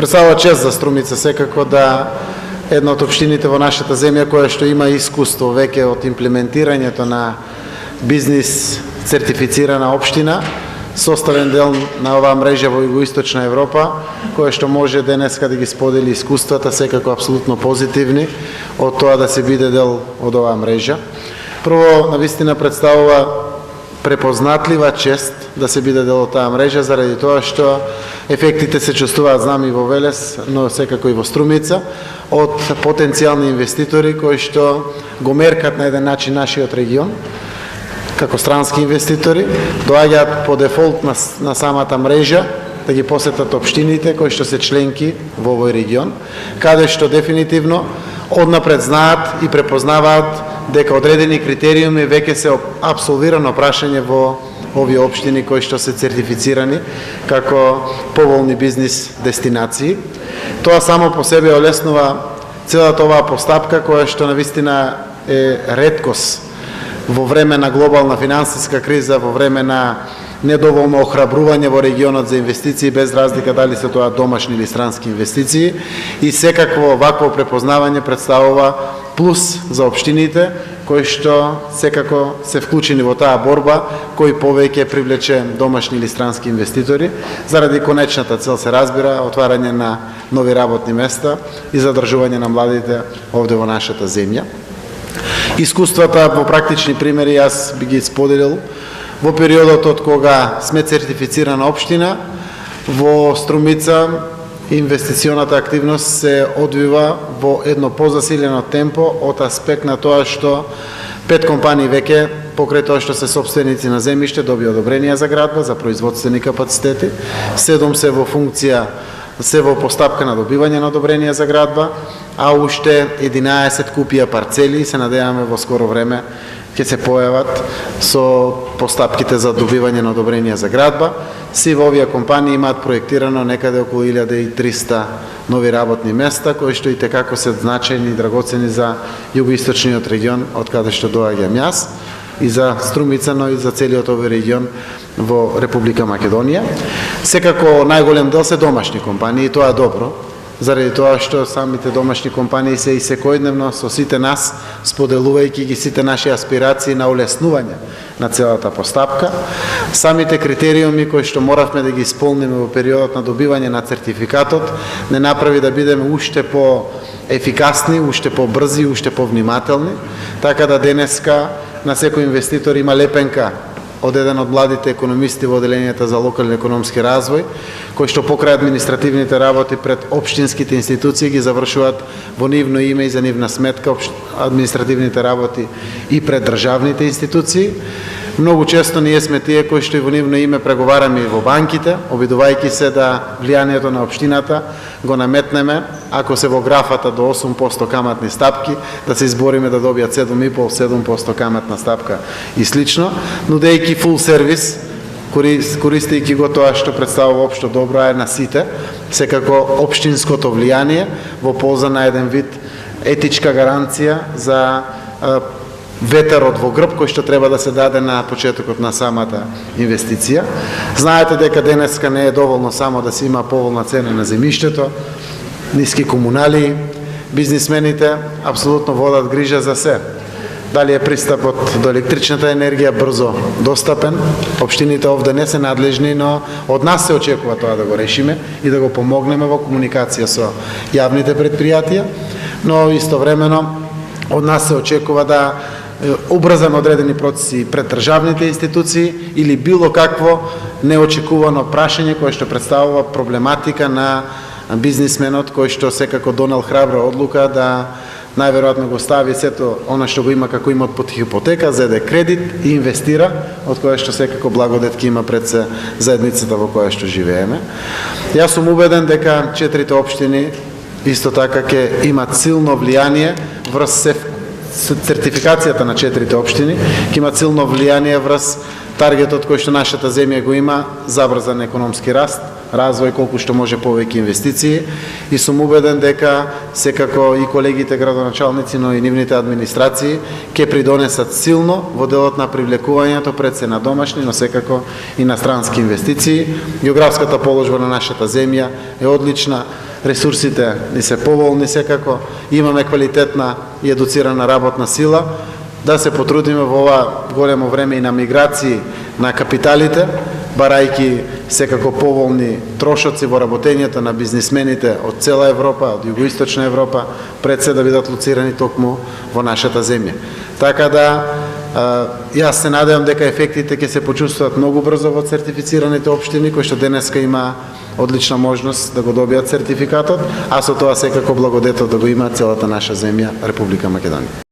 Представува чест за Струмица секако да една од општините во нашата земја која што има искуство веќе од имплементирањето на бизнис сертифицирана општина, составен дел на оваа мрежа во Југоисточна Европа, која што може денеска да ги сподели искуствата, секако апсолутно позитивни, од тоа да се биде дел од оваа мрежа. Прво, навистина представува препознатлива чест да се биде дел од таа мрежа, заради тоа што ефектите се чувствуваат, знам, и во Велес, но секако и во Струмица, од потенцијални инвеститори кои што го меркат на еден начин нашиот регион, како странски инвеститори, доаѓаат по дефолт на самата мрежа, да ги посетат општините кои што се членки во овој регион, каде што дефинитивно однапред знаат и препознаваат дека одредени критериуми веќе се апсолвирано прашање во овие општини кои што се сертифицирани како поволни бизнис дестинации. Тоа само по себе олеснува целата оваа постапка која што навистина е реткост во време на глобална финансиска криза, во време на недоволно охрабрување во регионот за инвестиции, без разлика дали се тоа домашни или странски инвестиции, и секакво вакво препознавање представува плюс за општините, кои што секако се вклучени во таа борба, кои повеќе привлече домашни или странски инвеститори, заради конечната цел се разбира, отварање на нови работни места и задржување на младите овде во нашата земја. Искуствата во практични примери јас би ги споделил во периодот од кога сме сертифицирана општина. Во Струмица инвестиционата активност се одвива во едно позасилено темпо од аспект на тоа што 5 компании веќе, покрај тоа што се собственици на земјиште, добија одобрение за градба, за производствени капацитети, 7 се во функција, се во постапка на добивање на одобрение за градба, а уште 11 купија парцели и се надеваме во скоро време ќе се појават со постапките за добивање на одобрение за градба. Си во овие компании имаат проектирано некаде околу 1300 нови работни места, кои што и текако се значајни и драгоцени за југоисточниот регион, од каде што доаѓам јас, и за Струмица, но и за целиот овој регион во Република Македонија. Секако најголем дел се домашни компании, и тоа е добро, заради тоа што самите домашни компании се и секојдневно со сите нас, споделувајќи ги сите наши аспирации на улеснување на целата постапка. Самите критериуми кои што моравме да ги исполниме во периодот на добивање на сертификатот не направи да бидеме уште по-ефикасни, уште по-брзи, уште по-внимателни, така да денеска на секој инвеститор има лепенка од еден од младите економисти во Оделенијата за локален економски развој, кои што покрај административните работи пред општинските институции ги завршуваат во нивно име и за нивна сметка административните работи и пред државните институции. Многу често ние сме тие кои што и во нивно име преговараме во банките, обидувајќи се да влијанието на општината го наметнеме, ако се во графата до 8% каматни стапки, да се избориме да добијат 7,5-7% каматна стапка и слично, нудејќи фул сервис, користејќи го тоа што представува општо добро е на сите, секако општинското влијание во полза на еден вид етичка гаранција за ветерот во грб кој што треба да се даде на почетокот на самата инвестиција. Знаете дека денеска не е доволно само да се има поволна цена на земјиштето, ниски комунали, бизнисмените апсолутно водат грижа за се. Дали е пристапот до електричната енергија брзо достапен, општините овде не се надлежни, но од нас се очекува тоа да го решиме и да го помогнеме во комуникација со јавните предпријатија, но истовремено од нас се очекува да убрзаме одредени процеси пред државните институции или било какво неочекувано прашање кое што представува проблематика на бизнисменот кој што секако донел храбра одлука да најверојатно го стави сето она што го има како имот под хипотека, зеде кредит и инвестира, од кое што секако благодет ќе има пред се заедницата во која што живееме. Јас сум убеден дека 4 општини исто така ќе имат силно влијание врз сертификацијата на 4 општини, ќе имат силно влијание врз таргетот кој што нашата земја го има, забрзан економски раст, развој, колку што може повеќе инвестиции, и сум убеден дека секако и колегите градоначалници, но и нивните администрации ќе придонесат силно во делот на привлекувањето пред се на домашни, но секако и на странски инвестиции. Географската положба на нашата земја е одлична. ресурсите ни се поволни секако, имаме квалитетна и едуцирана работна сила, да се потрудиме во ова големо време и на миграции на капиталите, барајки секако поволни трошоци во работењето на бизнисмените од цела Европа, од Југоисточна Европа, пред се да бидат лоцирани токму во нашата земја. Така да, јас се надевам дека ефектите ќе се почувствуваат многу брзо во сертифицираните општини, кои што денеска има одлична можност да го добијат сертификатот, а со тоа секако благодетот да го има целата наша земја, Република Македонија.